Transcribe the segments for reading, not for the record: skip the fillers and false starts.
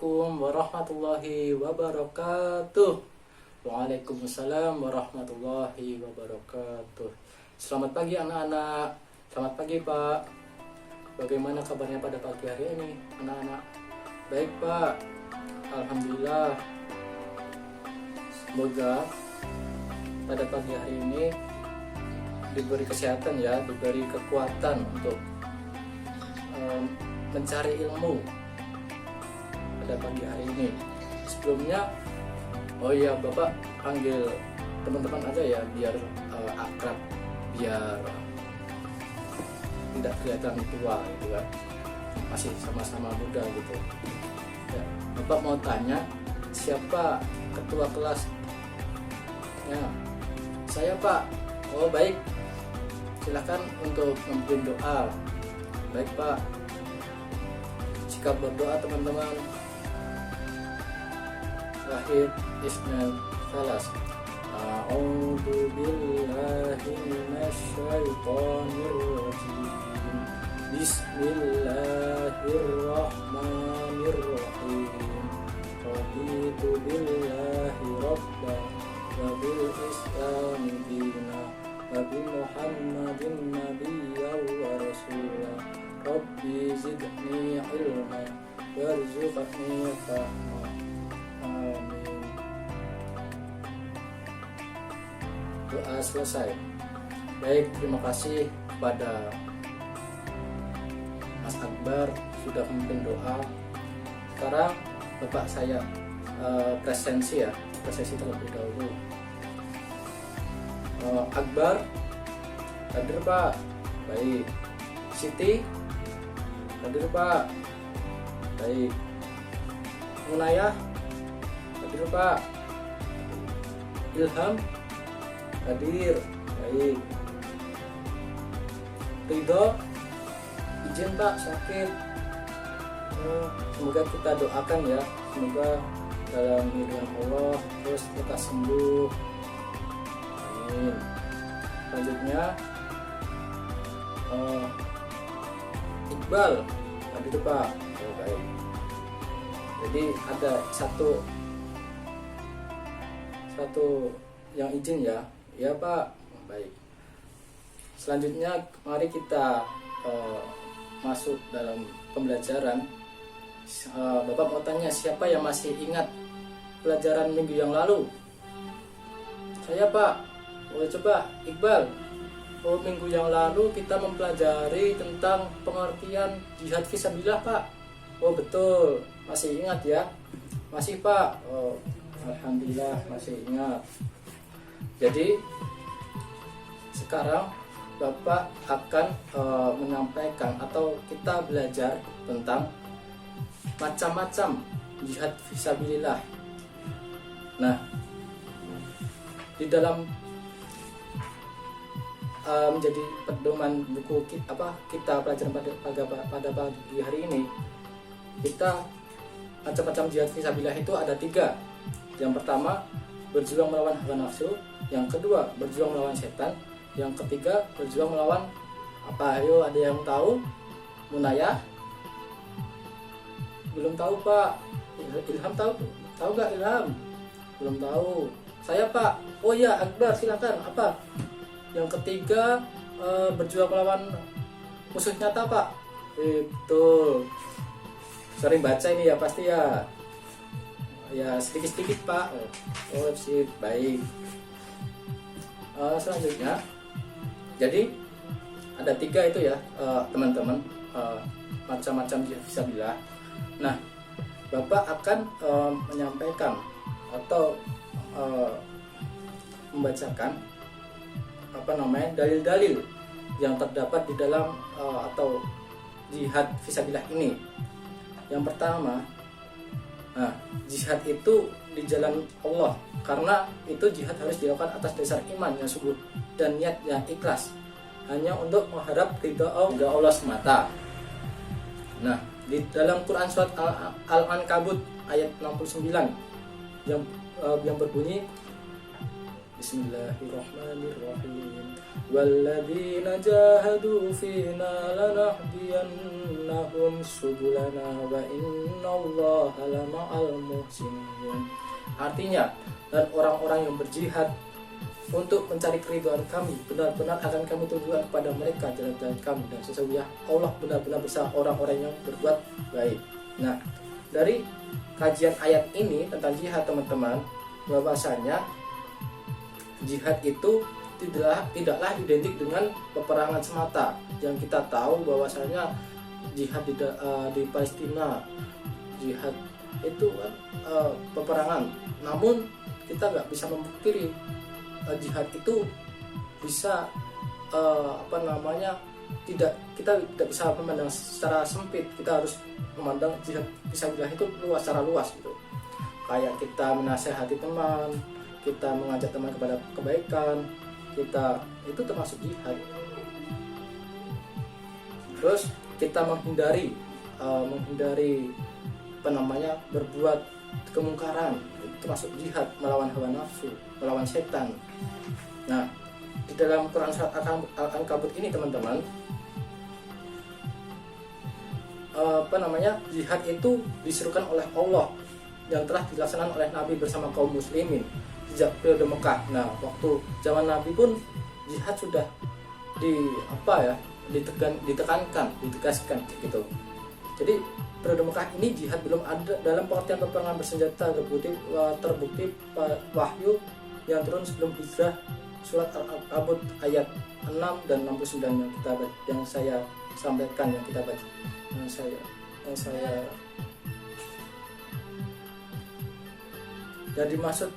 Assalamualaikum warahmatullahi wabarakatuh. Waalaikumsalam warahmatullahi wabarakatuh. Selamat pagi anak-anak. Selamat pagi Pak. Bagaimana kabarnya pada pagi hari ini anak-anak? Baik Pak, alhamdulillah. Semoga pada pagi hari ini diberi kesehatan ya, diberi kekuatan untuk mencari ilmu pada pagi hari ini. Sebelumnya, oh iya Bapak panggil teman-teman aja ya, biar akrab, biar tidak kelihatan tua gitu kan, masih sama-sama muda gitu ya. Bapak mau tanya, siapa ketua kelas? Ya, saya Pak. Oh baik, silakan untuk memimpin doa. Baik Pak, sikap berdoa teman-teman. Terakhir Ismail Salas. A'udzu billahi minasyaitonir rajim. Bismillahirrahmanirrahim. Raditu billahi rabban wa bil islami dinan wa bi Muhammadin nabiyyan wa rasulan. Rabbi zidni ilma warzuqni fahma. Amin. Doa selesai. Baik, terima kasih kepada Mas Akbar sudah memimpin doa. Sekarang Bapak saya presensi terlebih dahulu. Akbar hadir Pak. Baik. Siti hadir Pak. Baik. Munayah hadir Pak. Ilham hadir. Baik. Ridho izin Pak sakit. Semoga kita doakan ya, semoga dalam lindungan Allah terus kita sembuh. Amin. Selanjutnya Iqbal hadir Pak. Oh, baik. Jadi ada satu yang izin ya. Ya Pak. Baik. Selanjutnya mari kita masuk dalam pembelajaran. Bapak mau tanya, siapa yang masih ingat pelajaran minggu yang lalu? Saya Pak. Oh, coba Iqbal. Oh, minggu yang lalu kita mempelajari tentang pengertian jihad fisabilillah Pak. Oh betul, masih ingat ya? Masih Pak. Oh, alhamdulillah masih ingat. Jadi sekarang Bapak akan menyampaikan atau kita belajar tentang macam-macam jihad fisabilillah. Nah, di dalam menjadi pedoman buku kita pelajaran pada pagi hari ini, kita macam-macam jihad fisabilillah itu ada 3. Yang pertama, berjuang melawan hawa nafsu. Yang kedua, berjuang melawan setan. Yang ketiga, berjuang melawan apa? Ayo, ada yang tahu? Munayah? Belum tahu Pak. Ilham tahu? Tahu gak Ilham? Belum tahu. Saya Pak. Oh ya, Akbar silakan. Apa? Yang ketiga, berjuang melawan musuh nyata Pak. Itu sering baca ini ya pasti ya. Ya sedikit-sedikit Pak. Oh sip, baik. Selanjutnya, jadi ada 3 itu ya teman-teman, macam-macam jihad fisabilillah. Nah, Bapak akan menyampaikan atau membacakan dalil-dalil yang terdapat di dalam atau jihad fisabilillah ini. Yang pertama, jihad itu di jalan Allah, karena itu jihad harus dilakukan atas dasar iman yang sungguh dan niat yang ikhlas, hanya untuk mengharap ridha Allah semata. Nah, di dalam Quran surat Al-Ankabut ayat 69 yang berbunyi Bismillahirrahmanirrahim. Walladzina jahadu fina lanahdiyannahum lanahdiyannahum subulana wa innallaha lama'al muhsinin. Artinya, dan orang-orang yang berjihad untuk mencari keridhaan kami, benar-benar akan kami tunjukkan kepada mereka jalan-jalan kami, dan sesungguhnya Allah benar-benar bersama orang-orang yang berbuat baik. Nah, dari kajian ayat ini tentang jihad teman-teman, bahwasanya jihad itu tidaklah identik dengan peperangan semata. Yang kita tahu bahwasanya jihad di Palestina, jihad itu kan peperangan. Namun kita nggak bisa memungkiri jihad itu bisa kita tidak bisa memandang secara sempit. Kita harus memandang jihad fisabilillah itu luas, secara luas gitu. Kayak kita menasehati teman, kita mengajak teman kepada kebaikan, kita itu termasuk jihad. Terus kita menghindari berbuat kemungkaran, itu termasuk jihad, melawan hawa nafsu, melawan setan. Nah, di dalam Quran surat Al-Ankabut ini teman-teman, jihad itu diserukan oleh Allah yang telah dilaksanakan oleh Nabi bersama kaum muslimin sejak periode Mekah. Nah, waktu zaman Nabi pun jihad sudah ditegaskan gitu. Jadi periode Mekah ini jihad belum ada dalam pengertian peperangan bersenjata, terbukti wahyu yang turun sebelum hijrah, surat Al-Ankabut ayat 6 dan 69 yang saya sampaikan, yang kita baca, yang saya jadi maksud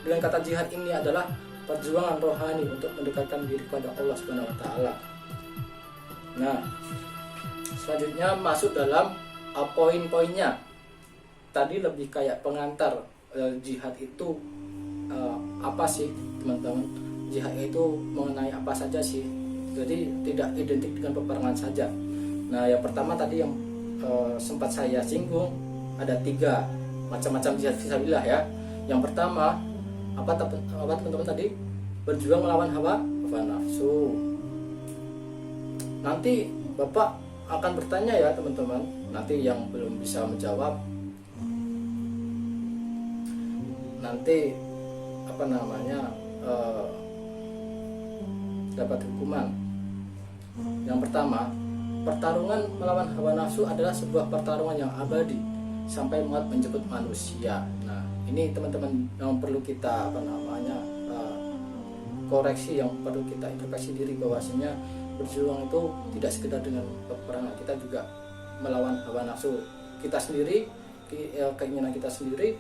dengan kata jihad ini adalah perjuangan rohani untuk mendekatkan diri kepada Allah Subhanahu wa taala. Nah, selanjutnya masuk dalam poin-poinnya. Tadi lebih kayak pengantar jihad itu apa sih, teman-teman? Jihad itu mengenai apa saja sih? Jadi tidak identik dengan peperangan saja. Nah, yang pertama tadi yang sempat saya singgung, ada 3 macam-macam jihad fisabilillah ya. Yang pertama, apa teman-teman tadi? Berjuang melawan hawa nafsu. Nanti Bapak akan bertanya ya teman-teman, nanti yang belum bisa menjawab nanti dapat hukuman. Yang pertama, pertarungan melawan hawa nafsu adalah sebuah pertarungan yang abadi sampai maut menjemput manusia. Nah, ini teman-teman yang perlu kita koreksi, yang perlu kita introspeksi diri, bahwasanya berjuang itu tidak sekedar dengan peperangan, kita juga melawan hawa nafsu kita sendiri, keinginan kita sendiri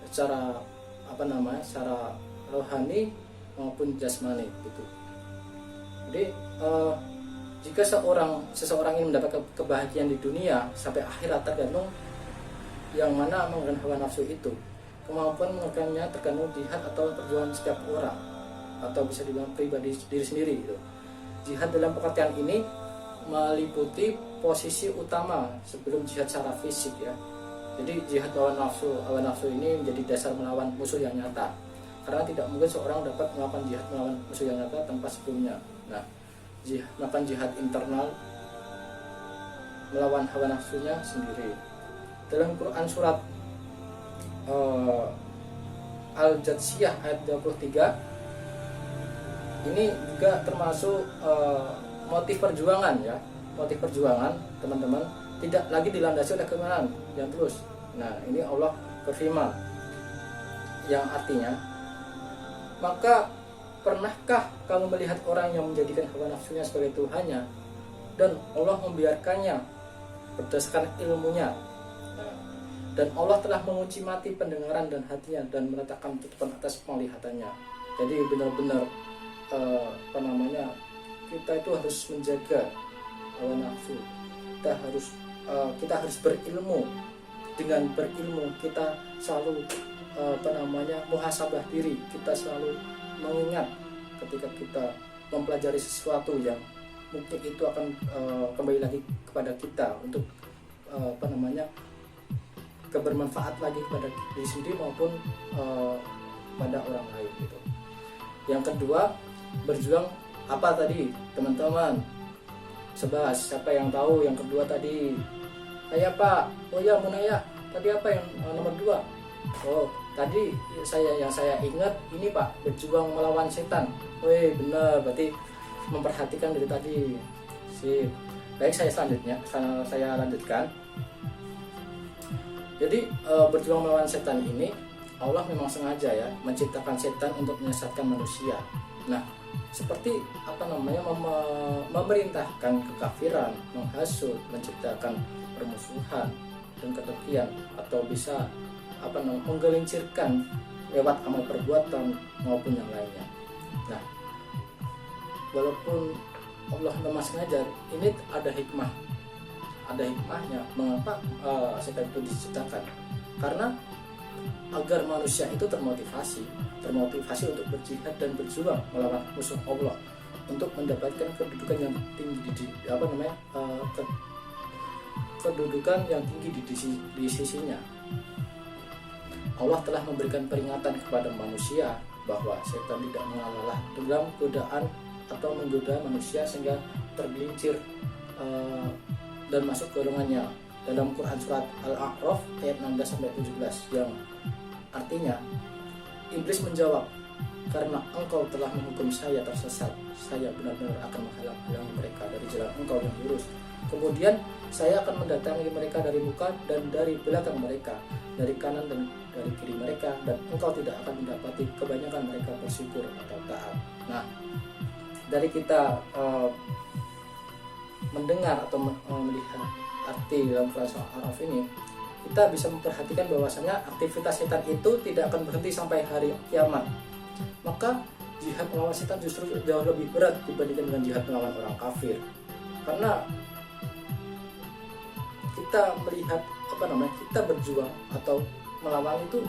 secara secara rohani maupun jasmani gitu. Jadi jika seseorang ingin mendapatkan kebahagiaan di dunia sampai akhirat, tergantung yang mana menggunakan hawa nafsu itu. Kemampuan mengekalkannya tergantung jihad atau perjuangan setiap orang, atau bisa dibilang pribadi diri sendiri gitu. Jihad dalam pengertian ini meliputi posisi utama sebelum jihad secara fisik ya. Jadi jihad hawa nafsu ini menjadi dasar melawan musuh yang nyata. Karena tidak mungkin seorang dapat melakukan jihad melawan musuh yang nyata tanpa sebelumnya. Nah, melakukan jihad internal melawan hawa nafsunya sendiri. Dalam Quran surat Al-Jatsiyah ayat 23, ini juga termasuk motif perjuangan ya. Motif perjuangan teman-teman tidak lagi dilandasi oleh keinginan yang terus. Nah, ini Allah berfirman yang artinya, maka pernahkah kamu melihat orang yang menjadikan hawa nafsunya sebagai Tuhannya dan Allah membiarkannya berdasarkan ilmunya? Nah, dan Allah telah menguji mati pendengaran dan hatinya dan meletakkan tutupan atas penglihatannya. Jadi benar-benar kita itu harus menjaga hawa nafsu. Kita harus berilmu. Dengan berilmu kita selalu muhasabah diri, kita selalu mengingat ketika kita mempelajari sesuatu yang mungkin itu akan kembali lagi kepada kita untuk kebermanfaat lagi kepada diri sendiri maupun pada orang lain gitu. Yang kedua, berjuang apa tadi teman-teman? 11. Siapa yang tahu yang kedua tadi? Saya Pak. Oh ya Munaya. Tadi apa yang nomor 2? Oh tadi yang saya ingat ini Pak, berjuang melawan setan. Wih benar, berarti memperhatikan dari tadi. Sip. Baik, saya lanjutkan. Jadi berjuang melawan setan ini Allah memang sengaja ya menciptakan setan untuk menyesatkan manusia. Nah, seperti memerintahkan kekafiran, menghasut, menciptakan permusuhan dan ketekian, atau bisa menggelincirkan lewat amal perbuatan maupun yang lainnya. Nah, walaupun Allah memang sengaja, ini ada hikmahnya mengapa setan itu diciptakan, karena agar manusia itu termotivasi untuk berjihad dan berjuang melawan musuh Allah untuk mendapatkan kedudukan yang tinggi kedudukan yang tinggi di sisinya. Allah telah memberikan peringatan kepada manusia bahwa setan tidak mengalah dalam godaan atau menggoda manusia sehingga tergelincir dan masuk ke golongannya, dalam Quran surat Al-A'raf ayat 16-17, yang artinya iblis menjawab, karena engkau telah menghukum saya tersesat, saya benar-benar akan menghalang-halangi mereka dari jalan engkau yang lurus. Kemudian saya akan mendatangi mereka dari muka dan dari belakang mereka, dari kanan dan dari kiri mereka, dan engkau tidak akan mendapati kebanyakan mereka bersyukur atau taat. Nah, dari kita mendengar atau melihat arti dalam Quran Surah Al-A'raf ini, kita bisa memperhatikan bahwasanya aktivitas setan itu tidak akan berhenti sampai hari kiamat. Maka jihad melawan setan justru jauh lebih berat dibandingkan dengan jihad melawan orang kafir, karena kita melihat kita berjuang atau melawan itu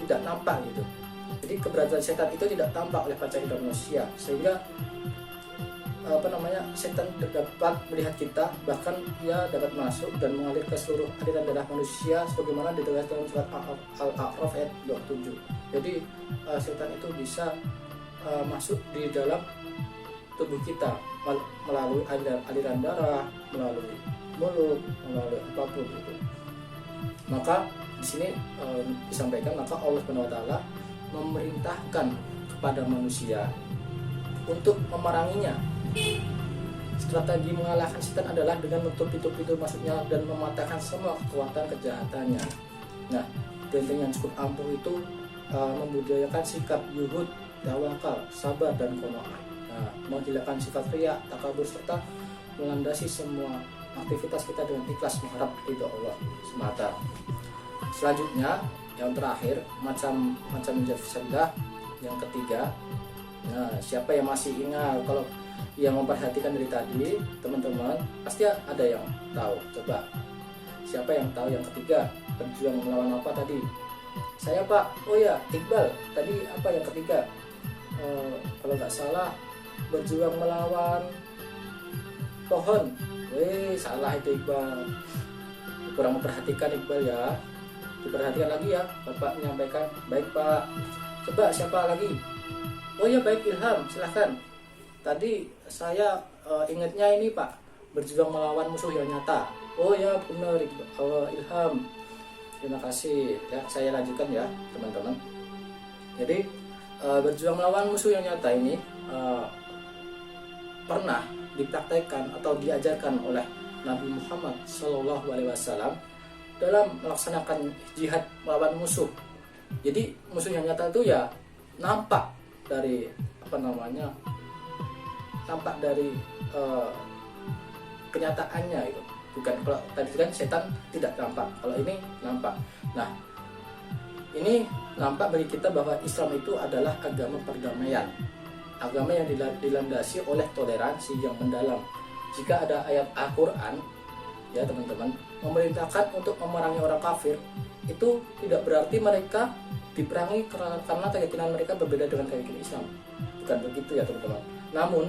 tidak nampak gitu. Jadi keberadaan setan itu tidak tampak oleh panca indera manusia, sehingga setan dapat melihat kita, bahkan ia dapat masuk dan mengalir ke seluruh aliran darah manusia sebagaimana ditegaskan dalam surat Al-A'raf ayat 27. Jadi setan itu bisa masuk di dalam tubuh kita melalui aliran darah, melalui mulut, melalui apapun itu. Maka di sini disampaikan, maka Allah SWT memerintahkan kepada manusia untuk memeranginya. Strategi mengalahkan setan adalah dengan menutup pintu-pintu masuknya dan mematahkan semua kekuatan kejahatannya. Nah, benteng yang cukup ampuh itu membudayakan sikap yuhud, tawakal, sabar dan qanaah. Nah, menghilangkan sifat riya, takabur, serta melandasi semua aktivitas kita dengan ikhlas mengharap ridho Allah semata. Selanjutnya, yang terakhir, macam jafsalah yang ketiga. Nah, siapa yang masih ingat? Kalau yang memperhatikan dari tadi, teman-teman pasti ada yang tahu. Coba, siapa yang tahu yang ketiga? Berjuang melawan apa tadi? Saya Pak. Oh ya, Iqbal. Tadi apa yang ketiga? Kalau nggak salah, berjuang melawan pohon. Salah itu Iqbal. Kurang memperhatikan Iqbal ya. Diperhatikan lagi ya, Bapak menyampaikan. Baik Pak. Coba siapa lagi? Oh ya, baik Ilham, silahkan. Tadi saya ingatnya ini Pak, berjuang melawan musuh yang nyata. Oh ya benar Ilham. Terima kasih ya, saya lanjutkan ya teman-teman. Jadi berjuang melawan musuh yang nyata ini pernah dipraktekkan atau diajarkan oleh Nabi Muhammad SAW dalam melaksanakan jihad melawan musuh. Jadi musuh yang nyata itu ya nampak dari kenyataannya itu. Bukan, kalau tadi kan setan tidak nampak, kalau ini nampak. Nah, ini nampak bagi kita bahwa Islam itu adalah agama perdamaian, agama yang dilandasi oleh toleransi yang mendalam. Jika ada ayat Al-Quran ya teman-teman memerintahkan untuk memerangi orang kafir, itu tidak berarti mereka diperangi karena keyakinan mereka berbeda dengan keyakinan Islam. Bukan begitu ya teman-teman. Namun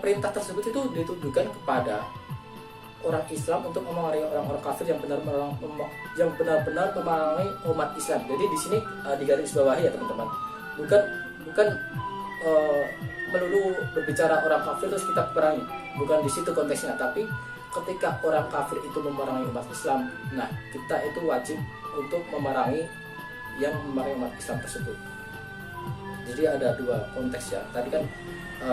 perintah tersebut itu ditujukan kepada orang Islam untuk memerangi orang-orang kafir yang benar-benar memerangi umat Islam. Jadi di sini digarisbawahi ya teman-teman. Bukan melulu berbicara orang kafir terus kita perangi, bukan di situ konteksnya. Tapi ketika orang kafir itu memerangi umat Islam, nah kita itu wajib untuk memerangi yang memerangi umat Islam tersebut. Jadi ada dua konteks ya. Tadi kan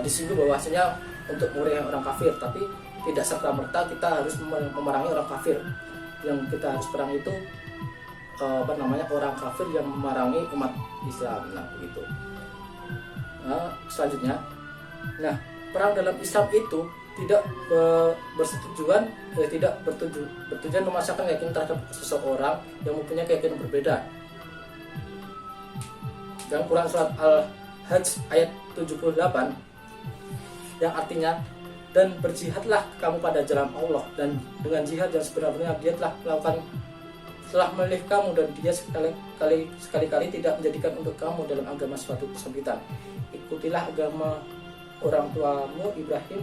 disinggung bahwasanya untuk memerangi orang kafir, tapi tidak serta-merta kita harus memerangi orang kafir. Yang kita harus perang itu orang kafir yang memerangi umat Islam. Nah begitu. Nah, selanjutnya, perang dalam Islam itu tidak bertujuan memaksakan keyakinan terhadap seseorang yang mempunyai keyakinan berbeda. Dan Quran surat Al-Hajj ayat 78 yang artinya, dan berjihadlah kamu pada jalan Allah, dan dengan jihad yang sebenarnya dia telah memilih kamu, dan dia sekali-kali tidak menjadikan untuk kamu dalam agama suatu kesempitan. Ikutilah agama orang tuamu Ibrahim,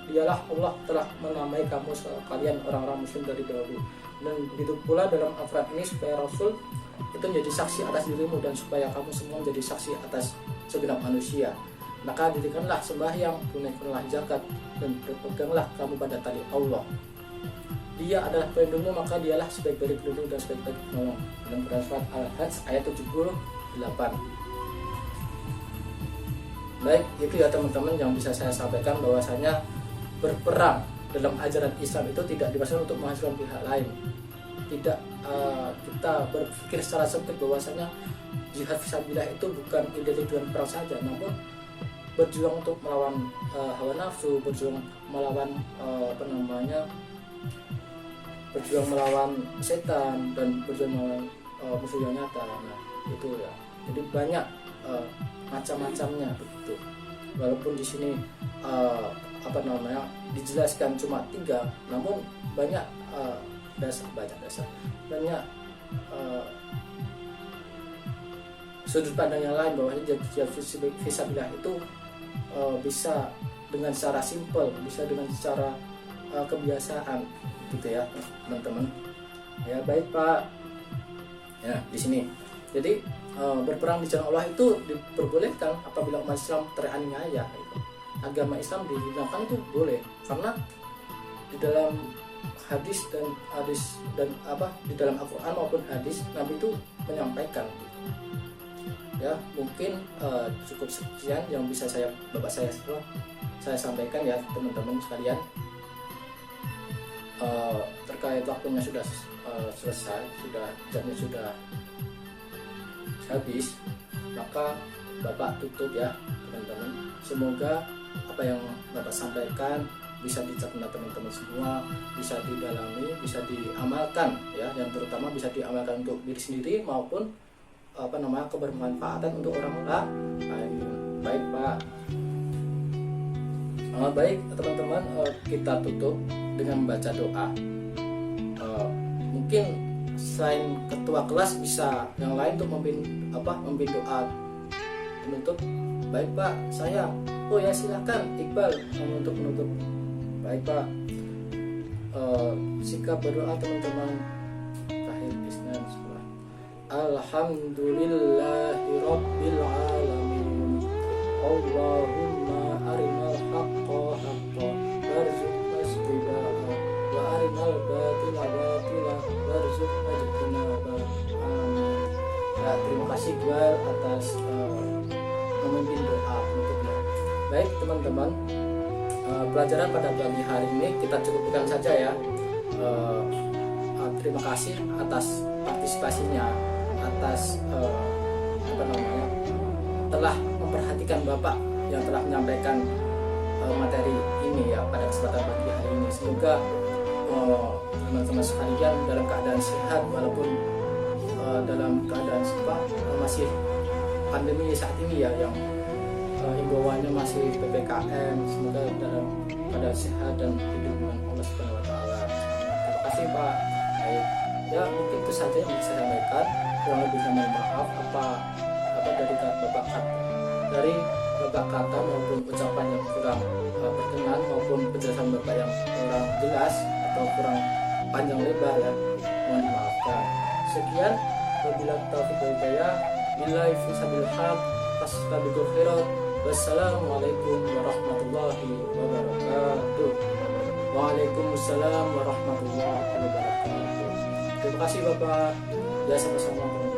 dialah Allah telah menamai kamu sekalian orang-orang muslim dari dahulu. Dan begitu pula dalam Al-Quran ini, supaya Rasul itu menjadi saksi atas dirimu, dan supaya kamu semua menjadi saksi atas segenap manusia. Maka dirikanlah sembahyang, tunaikanlah zakat, dan berpeganglah kamu pada tali Allah. Dia adalah pelindungmu, maka dialah sebaik-baik pelindung dan sebaik-baik penolong. Dalam Quran surat Al-Hajj ayat 78. Baik, itu ya teman-teman yang bisa saya sampaikan, bahwasanya berperang dalam ajaran Islam itu tidak dimaksudkan untuk menghancurkan pihak lain. Tidak kita berpikir secara sempit bahwasanya jihad fisabilillah itu bukan identik dengan perang saja, namun berjuang untuk melawan hawa nafsu, berjuang melawan berjuang melawan setan, dan berjuang melawan musuh yang nyata. Nah itu ya, jadi banyak macam-macamnya begitu. Walaupun di sini dijelaskan cuma 3, namun banyak sudut pandang yang lain, bahwa jihad fisabilillah itu bisa dengan secara simpel, bisa dengan secara kebiasaan gitu ya teman-teman. Ya baik Pak. Ya di sini. Jadi berperang di jalan Allah itu diperbolehkan apabila umat Islam teraniaya. Gitu. Agama Islam digunakan itu boleh, karena di dalam hadis dan di dalam Al-Quran maupun hadis Nabi itu menyampaikan. Ya mungkin cukup sekian yang bisa saya sampaikan ya teman-teman sekalian. Terkait waktunya sudah selesai, jamnya sudah habis, maka Bapak tutup ya teman-teman. Semoga apa yang Bapak sampaikan bisa dicerna teman-teman semua, bisa didalami, bisa diamalkan ya, dan terutama bisa diamalkan untuk diri sendiri maupun kebermanfaatan untuk orang lain. Baik Pak. Baik teman-teman, kita tutup dengan membaca doa. Mungkin selain ketua kelas bisa yang lain untuk memimpin doa penutup. Baik Pak, saya. Oh ya silakan Iqbal untuk menutup. Baik Pak. Sikap berdoa teman-teman. Tahir Isnan sekolah. Alhamdulillahi Rabbil Alamin. Allahumma arinal haqqa haqqa warzuqna ittiba'ah wa arinal batila batila warzuqna ijtinabah. Amin. Ya, terima kasih Iqbal atas memimpin doa untuknya. Baik teman-teman, pelajaran pada pagi hari ini kita cukupkan saja ya. Terima kasih atas partisipasinya, atas telah memperhatikan Bapak yang telah menyampaikan materi ini ya pada kesempatan pagi hari ini. Semoga teman-teman sekalian dalam keadaan sehat, walaupun dalam keadaan masih pandemi saat ini ya, yang himbauannya masih PPKM. Semoga dalam keadaan sehat dan hidup dengan Allah Subhanahu wa taala. Terima kasih Pak. Baik. Ya mungkin itu saja yang bisa saya sampaikan. Kurang lebihnya mohon maaf dari Bapak kata maupun ucapan yang kurang berkenan maupun penjelasan Bapak yang kurang jelas atau kurang panjang lebar ya, mohon dimaafkan. Sekian, wabillahi taufiq wal hidayah. Billahi fi sabilillah. Fastabiqul khairat. Wassalamualaikum warahmatullahi wabarakatuh. Waalaikumsalam warahmatullahi wabarakatuh. Terima kasih Bapak. Ya, sama-sama.